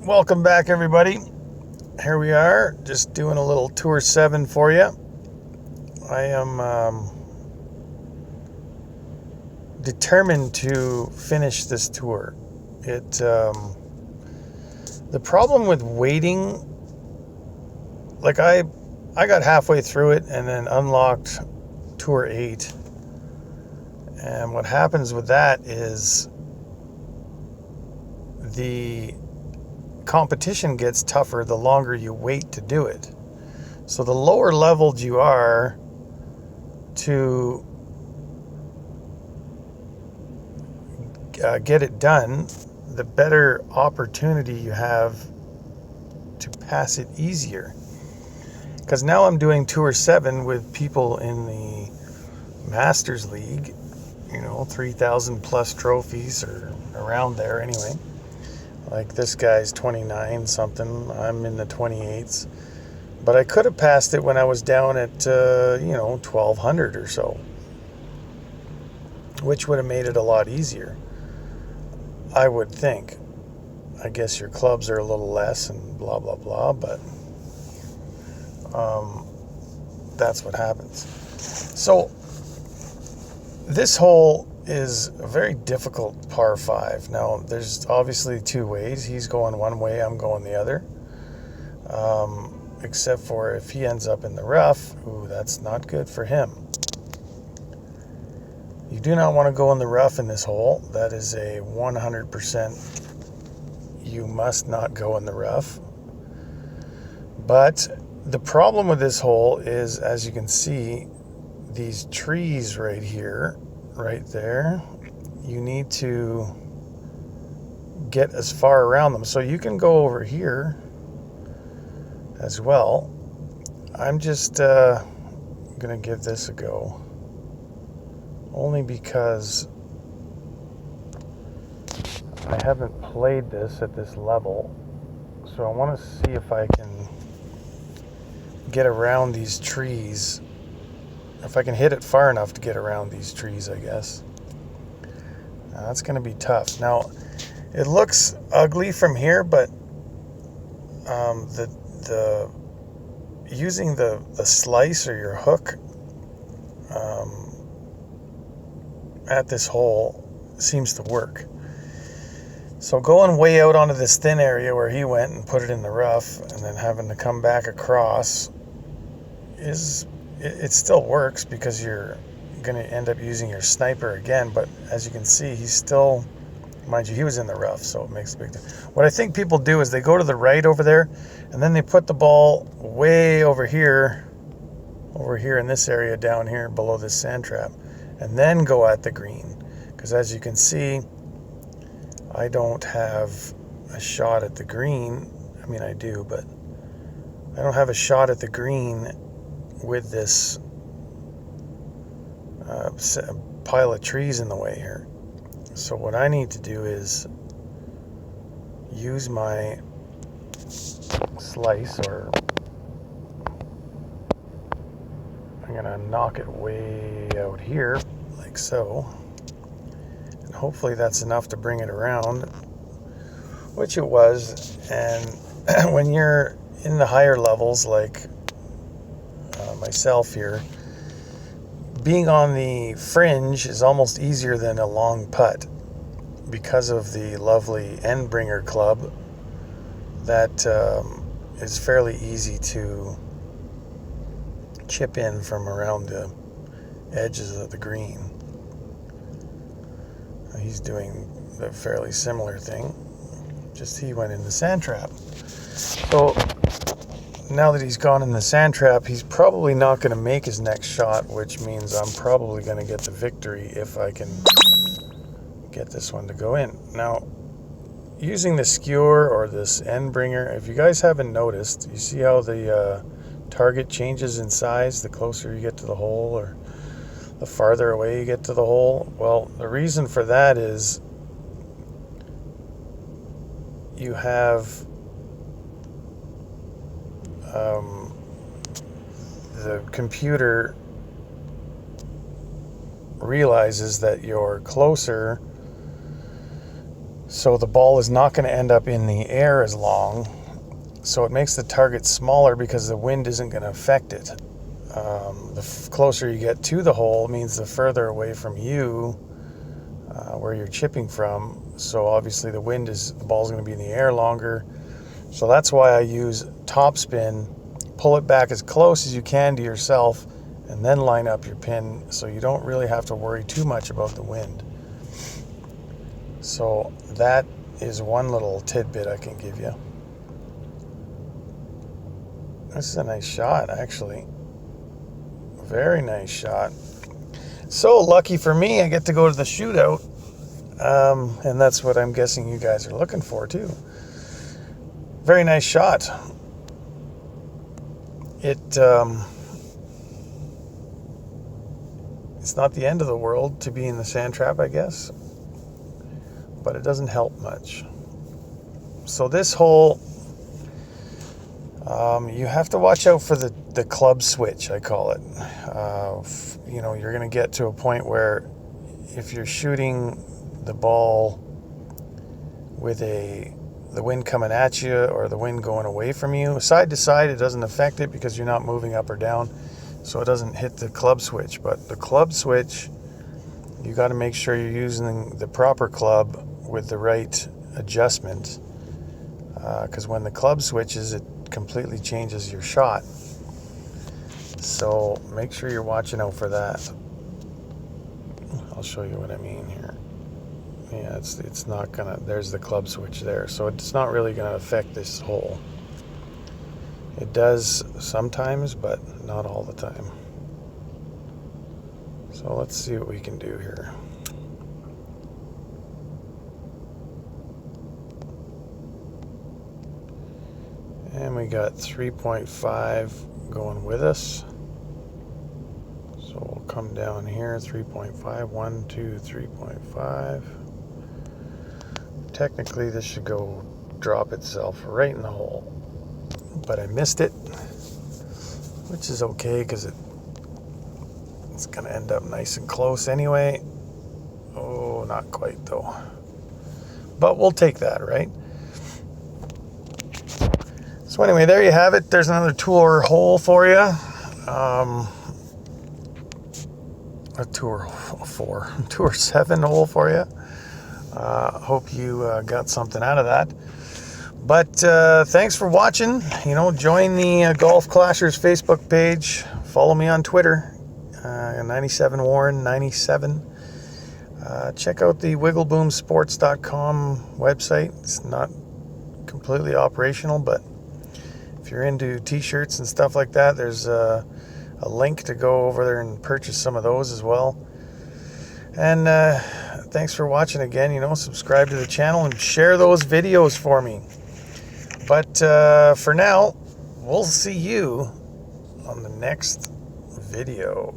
Welcome back, everybody. Here we are, just doing a little Tour 7 for you. I am determined to finish this tour. The problem with waiting, like I got halfway through it and then unlocked Tour 8. And what happens with that is the competition gets tougher the longer you wait to do it. So the lower leveled you are to get it done, the better opportunity you have to pass it easier. Because now I'm doing Tour 7 with people in the Masters League, 3,000 plus trophies or around there anyway. Like this guy's 29 something, I'm in the 28s. But I could have passed it when I was down at 1,200 or so, which would have made it a lot easier, I would think. I guess your clubs are a little less and blah blah blah, but that's what happens. So this hole is a very difficult par 5. Now, there's obviously two ways. He's going one way, I'm going the other. Except for if he ends up in the rough, that's not good for him. You do not want to go in the rough in this hole. That is a 100%. You must not go in the rough. But the problem with this hole is, as you can see, these trees right here, right there, you need to get as far around them. So you can go over here as well. I'm just gonna give this a go, only because I haven't played this at this level. So I want to see if I can get around these trees. If I can hit it far enough to get around these trees, I guess. Now, that's going to be tough. Now, it looks ugly from here, but the using the slice or your hook at this hole seems to work. So going way out onto this thin area where he went and put it in the rough, and then having to come back across it still works, because you're going to end up using your sniper again. But as you can see, he's still, mind you, he was in the rough, so it makes a big difference. What I think people do is they go to the right over there, and then they put the ball way over here in this area down here below this sand trap, and then go at the green. Because as you can see, I don't have a shot at the green. I mean, I do, but I don't have a shot at the green with this pile of trees in the way here. So what I need to do is use my slice, or I'm going to knock it way out here, like so. And hopefully that's enough to bring it around, which it was. And when you're in the higher levels, like myself here, being on the fringe is almost easier than a long putt, because of the lovely Endbringer club that is fairly easy to chip in from around the edges of the green. He's doing a fairly similar thing, just he went in the sand trap. So now that he's gone in the sand trap, he's probably not going to make his next shot, which means I'm probably going to get the victory if I can get this one to go in. Now, using the skewer or this Endbringer, if you guys haven't noticed, you see how the target changes in size the closer you get to the hole, or the farther away you get to the hole? Well, the reason for that is you have the computer realizes that you're closer So the ball is not going to end up in the air as long. So it makes the target smaller because the wind isn't going to affect it. The closer you get to the hole means the further away from you where you're chipping from. So obviously the ball's going to be in the air longer. So that's why I use topspin. Pull it back as close as you can to yourself and then line up your pin so you don't really have to worry too much about the wind. So that is one little tidbit I can give you. This is a nice shot, actually. Very nice shot. So lucky for me, I get to go to the shootout. And that's what I'm guessing you guys are looking for too. Very nice shot. It's not the end of the world to be in the sand trap, I guess. But it doesn't help much. So this hole, you have to watch out for the club switch, I call it. You're going to get to a point where if you're shooting the ball with the wind coming at you or the wind going away from you, side to side, it doesn't affect it because you're not moving up or down, so it doesn't hit the club switch. But the club switch, you got to make sure you're using the proper club with the right adjustment, because when the club switches, it completely changes your shot. So make sure you're watching out for that. I'll show you what I mean here. Yeah, it's not gonna, there's the club switch there, so it's not really gonna affect this hole. It does sometimes, but not all the time. So let's see what we can do here. And we got 3.5 going with us. So we'll come down here, 3.5, 1, 2, 3.5. Technically this should go drop itself right in the hole. But I missed it, which is okay because it's gonna end up nice and close anyway. Oh, not quite though. But we'll take that, right? So anyway, there you have it. There's another tour hole for you. A tour 7 hole for you. Hope you got something out of that. But thanks for watching. Join the Golf Clashers Facebook page. Follow me on Twitter, 97warren97. Check out the wiggleboomsports.com website. It's not completely operational, but if you're into t-shirts and stuff like that, there's a link to go over there and purchase some of those as well. And thanks for watching again. Subscribe to the channel and share those videos for me. But for now, we'll see you on the next video.